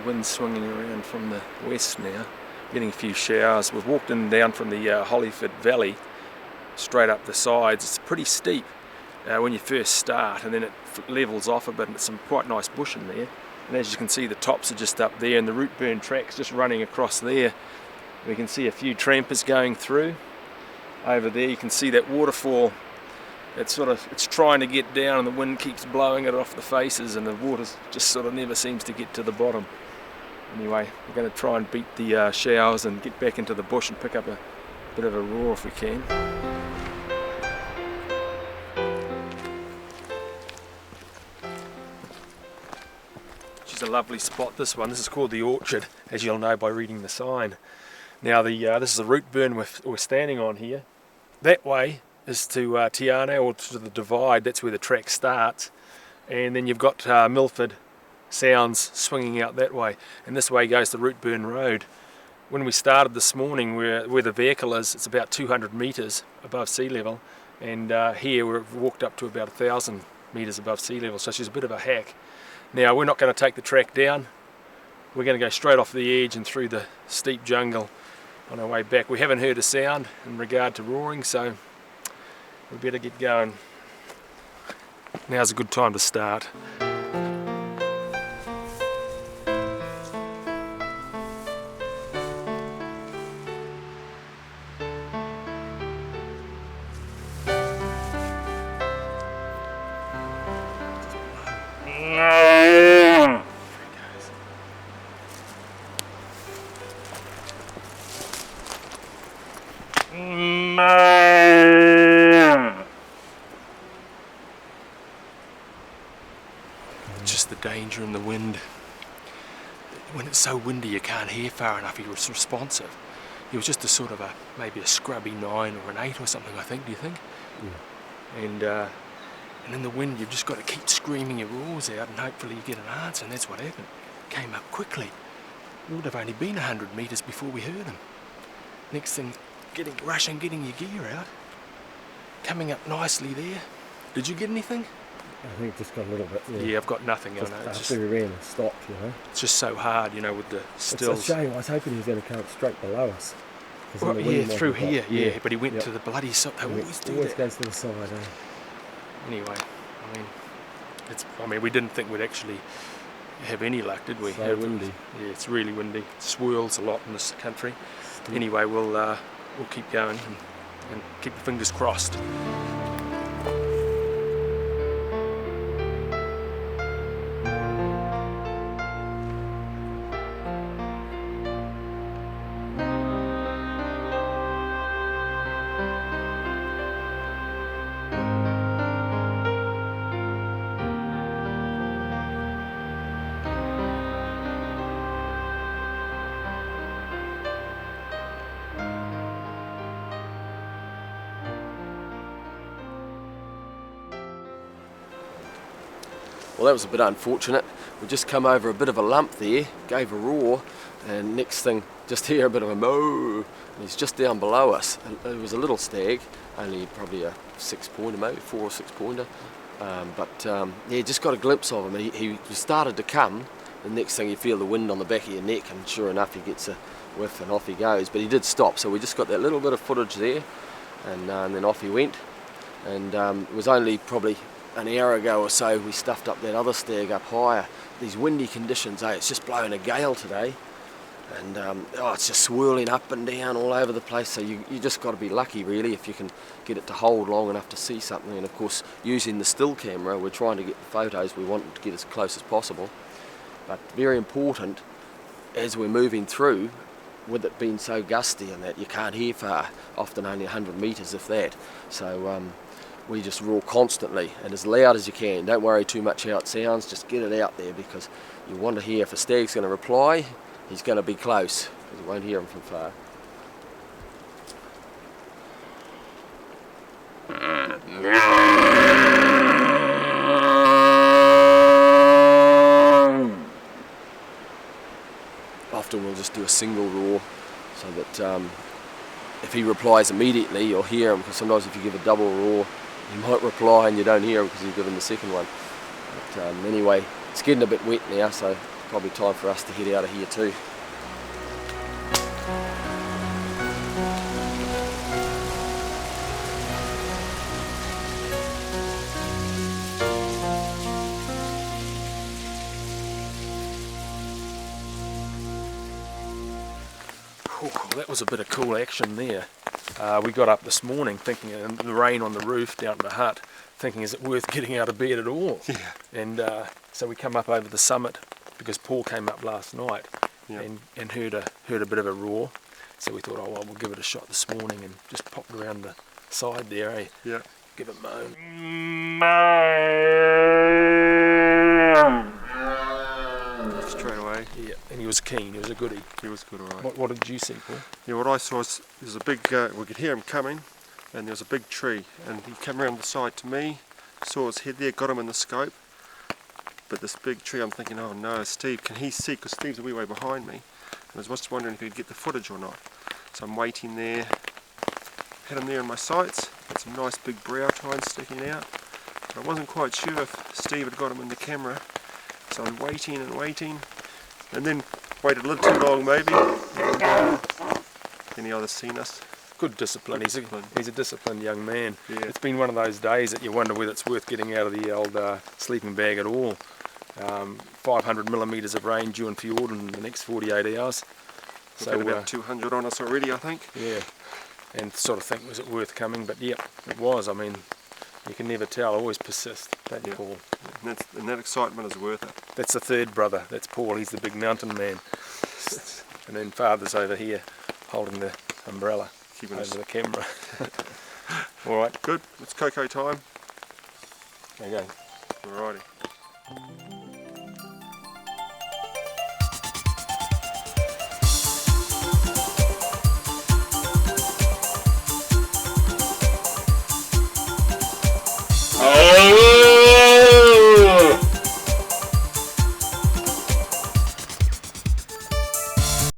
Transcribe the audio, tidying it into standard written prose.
wind swinging around from the west now, getting a few showers. We've walked in and down from the Hollyford Valley straight up the sides. It's pretty steep when you first start, and then it levels off a bit, and it's some quite nice bush in there. And as you can see, the tops are just up there, and the root burn track's just running across there. We can see a few trampers going through. Over there you can see that waterfall. It's trying to get down, and the wind keeps blowing it off the faces, and the water just sort of never seems to get to the bottom. Anyway, we're going to try and beat the showers and get back into the bush and pick up a bit of a roar if we can. Which is a lovely spot, this one. This is called the Orchard, as you'll know by reading the sign. Now this is the root burn we're standing on here. That way is to Tiana, or to the divide. That's where the track starts, and then you've got Milford Sounds swinging out that way, and this way goes the Root Burn Road. When we started this morning, where the vehicle is, it's about 200 metres above sea level, and here we've walked up to about 1,000 metres above sea level, so she's a bit of a hack. Now we're not going to take the track down, we're going to go straight off the edge and through the steep jungle on our way back. We haven't heard a sound in regard to roaring, so we better get going. Now's a good time to start. Just the danger in the wind. When it's so windy you can't hear far enough. He was responsive. He was just a sort of maybe a scrubby 9 or an 8 or something, I think. Do you think? Yeah. And in the wind you've just got to keep screaming your roars out, and hopefully you get an answer, and that's what happened. Came up quickly. It would have only been 100 metres before we heard him. Next thing, getting your gear out. Coming up nicely there. Did you get anything? I think just got a little bit. Yeah, I've got nothing. Just After we ran and stopped, you know. It's just so hard, you know, with the stills. It's a shame. I was hoping he was going to come up straight below us. Well, yeah, through here, yeah. But he went to the bloody side. They always do that. Always goes to the side, eh? Anyway, I mean, we didn't think we'd actually have any luck, did we? So windy. Yeah, it's really windy. It swirls a lot in this country. Anyway, we'll keep going and keep your fingers crossed. Well, that was a bit unfortunate. We just come over a bit of a lump there, gave a roar, and next thing, just hear a bit of a moo. And he's just down below us. It was a little stag, only probably a 6-pointer, maybe 4 or 6-pointer. Yeah, just got a glimpse of him. He started to come, and next thing you feel the wind on the back of your neck, and sure enough, he gets a whiff and off he goes. But he did stop, so we just got that little bit of footage there, and then off he went. And it was only probably an hour ago or so we stuffed up that other stag up higher. These windy conditions, it's just blowing a gale today, and it's just swirling up and down all over the place, so you just got to be lucky really if you can get it to hold long enough to see something. And of course, using the still camera, we're trying to get the photos we want to get as close as possible, but very important as we're moving through, with it being so gusty and that you can't hear far, often only 100 metres if that, so we just roar constantly and as loud as you can. Don't worry too much how it sounds, just get it out there, because you want to hear if a stag's going to reply, he's going to be close, because you won't hear him from far. Often we'll just do a single roar, so that if he replies immediately you'll hear him, because sometimes if you give a double roar he might reply and you don't hear him because you've given the second one. But anyway, it's getting a bit wet now, so probably time for us to head out of here too. Oh, that was a bit of cool action there. We got up this morning thinking, in the rain on the roof down at the hut, thinking, is it worth getting out of bed at all? Yeah. And so we come up over the summit because Paul came up last night and heard a bit of a roar. So we thought, oh well, we'll give it a shot this morning and just popped around the side there, eh? Yeah. Give it a moan. Straight away. Yeah, and he was keen. He was a goodie. He was good, alright. What did you see, Paul? Yeah, what I saw was there's a big, we could hear him coming, and there was a big tree, and he came around the side to me, saw his head there, got him in the scope, but this big tree, I'm thinking, oh no, Steve, can he see? Because Steve's a wee way behind me, and I was just wondering if he'd get the footage or not. So I'm waiting there, had him there in my sights, had some nice big brow tines sticking out, but I wasn't quite sure if Steve had got him in the camera, so I'm waiting and waiting, and then waited a little too long maybe, and then he either seen us. Good discipline. Good He's a disciplined young man. Yeah. It's been one of those days that you wonder whether it's worth getting out of the old sleeping bag at all. 500 millimetres of rain due in Fjord in the next 48 hours. We've got about 200 on us already, I think. Yeah, and sort of think, was it worth coming? But yeah, it was. I mean, you can never tell. Always persist, don't you, Paul? And that excitement is worth it. That's the third brother. That's Paul. He's the big mountain man. And then Father's over here holding the umbrella Keeping over us the camera. All right. good. It's cocoa time. Okay. Alrighty.